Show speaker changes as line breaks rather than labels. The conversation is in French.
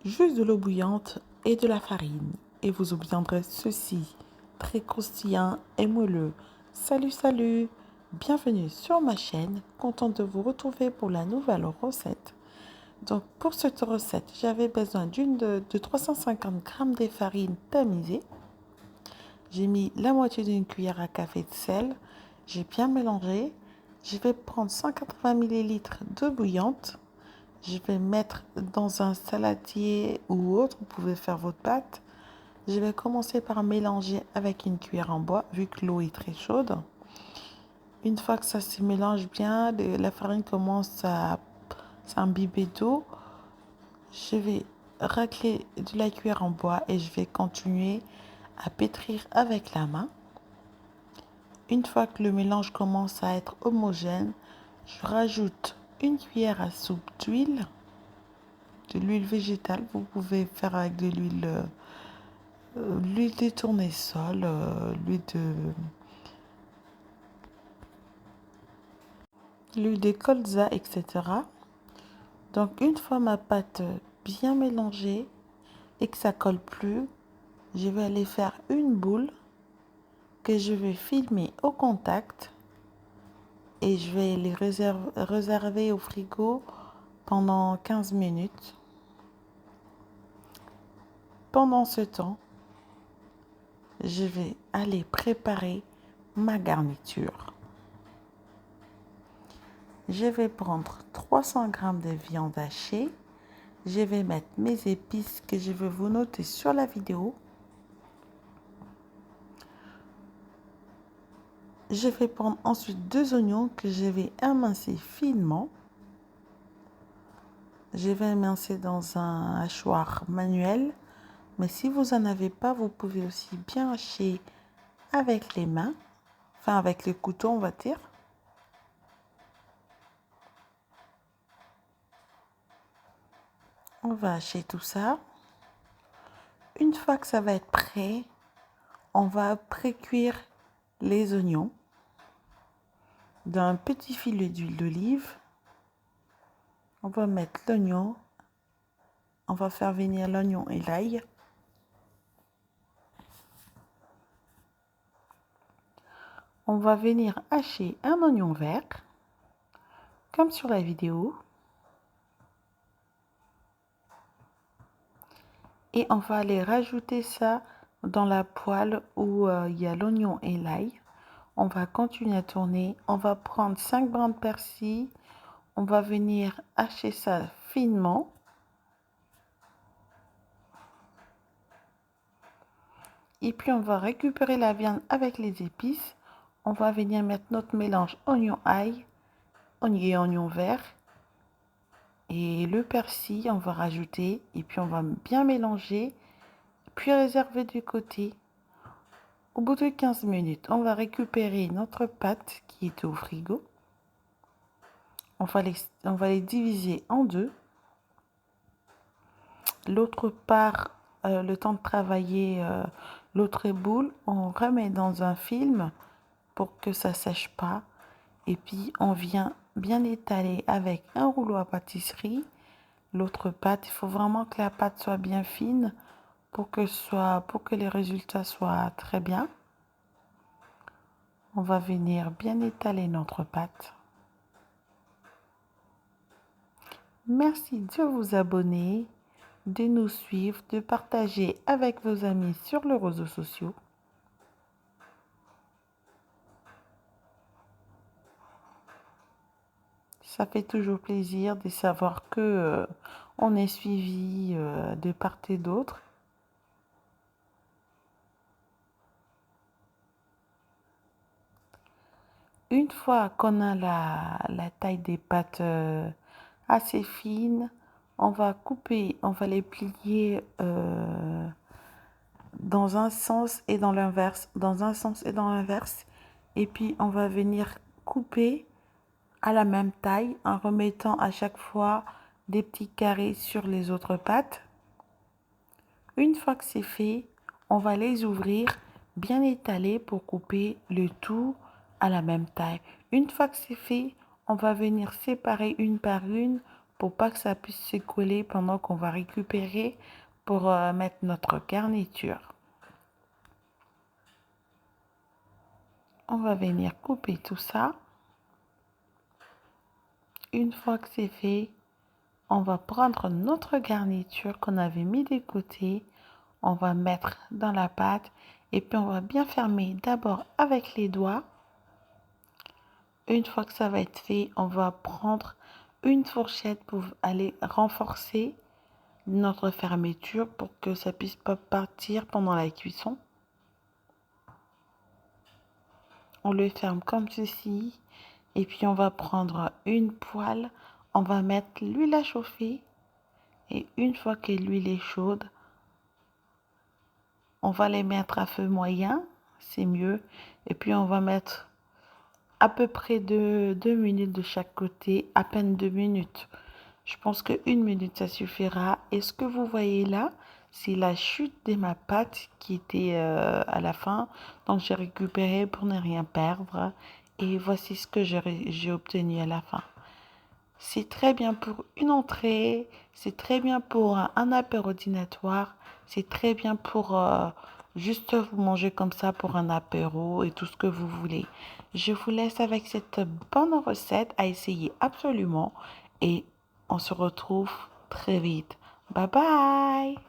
juste de l'eau bouillante et de la farine. Et vous obtiendrez ceci, très croustillant et moelleux. Salut, salut! Bienvenue sur ma chaîne, contente de vous retrouver pour la nouvelle recette. Donc pour cette recette, j'avais besoin de 350 g de farine tamisée. J'ai mis la moitié d'une cuillère à café de sel. J'ai bien mélangé. Je vais prendre 180 ml d'eau bouillante. Je vais mettre dans un saladier ou autre, vous pouvez faire votre pâte. Je vais commencer par mélanger avec une cuillère en bois, vu que l'eau est très chaude. Une fois que ça se mélange bien, la farine commence à s'imbiber d'eau. Je vais racler de la cuillère en bois et je vais continuer à pétrir avec la main. Une fois que le mélange commence à être homogène, je rajoute une cuillère à soupe d'huile, de l'huile végétale. Vous pouvez faire avec de l'huile de tournesol, l'huile de colza, etc. Donc une fois ma pâte bien mélangée et que ça colle plus, je vais aller faire une boule que je vais filmer au contact et je vais les réserver au frigo pendant 15 minutes. Pendant ce temps, je vais aller préparer ma garniture. Je vais prendre 300 g de viande hachée. Je vais mettre mes épices que je vais vous noter sur la vidéo. Je vais prendre ensuite 2 oignons que je vais émincer finement. Je vais émincer dans un hachoir manuel. Mais si vous n'en avez pas, vous pouvez aussi bien hacher avec les mains. Enfin, avec le couteau, on va dire. On va hacher tout ça. Une fois que ça va être prêt, on va pré-cuire les oignons d'un petit filet d'huile d'olive. On va mettre l'oignon. On va faire venir l'oignon et l'ail. On va venir hacher un oignon vert, comme sur la vidéo. Et on va aller rajouter ça dans la poêle où il y a l'oignon et l'ail. On va continuer à tourner. On va prendre 5 brins de persil. On va venir hacher ça finement. Et puis on va récupérer la viande avec les épices. On va venir mettre notre mélange oignon-ail et oignon vert. Et le persil, on va rajouter. Et puis on va bien mélanger. Puis réserver de côté. Au bout de 15 minutes, on va récupérer notre pâte qui était au frigo. On va les diviser en deux. L'autre part, le temps de travailler l'autre boule, on remet dans un film pour que ça sèche pas. Et puis on vient bien étaler avec un rouleau à pâtisserie. L'autre pâte, il faut vraiment que la pâte soit bien fine pour que les résultats soient très bien. On va venir bien étaler notre pâte. Merci de vous abonner, de nous suivre, de partager avec vos amis sur les réseaux sociaux. Ça fait toujours plaisir de savoir que on est suivi de part et d'autre. Une fois qu'on a la taille des pâtes assez fine, on va les plier dans un sens et dans l'inverse, et puis on va venir couper à la même taille en remettant à chaque fois des petits carrés sur les autres pâtes. Une fois que c'est fait, on va les ouvrir bien étalés pour couper le tout à la même taille. Une fois que c'est fait, on va venir séparer une par une pour pas que ça puisse se coller pendant qu'on va récupérer pour mettre notre garniture. On va venir couper tout ça. Une fois que c'est fait, on va prendre notre garniture qu'on avait mis de côté. On va mettre dans la pâte et puis on va bien fermer d'abord avec les doigts. Une fois que ça va être fait, on va prendre une fourchette pour aller renforcer notre fermeture pour que ça puisse pas partir pendant la cuisson. On le ferme comme ceci et puis on va prendre une poêle, on va mettre l'huile à chauffer et une fois que l'huile est chaude, on va les mettre à feu moyen, c'est mieux, et puis on va mettre à peu près 2 minutes de chaque côté, à peine 2 minutes. Je pense que 1 minute ça suffira. Et ce que vous voyez là, c'est la chute de ma pâte qui était à la fin. Donc j'ai récupéré pour ne rien perdre. Et voici ce que j'ai obtenu à la fin. C'est très bien pour une entrée, c'est très bien pour un apéro dînatoire, c'est très bien pour juste vous manger comme ça pour un apéro et tout ce que vous voulez. Je vous laisse avec cette bonne recette à essayer absolument et on se retrouve très vite. Bye bye!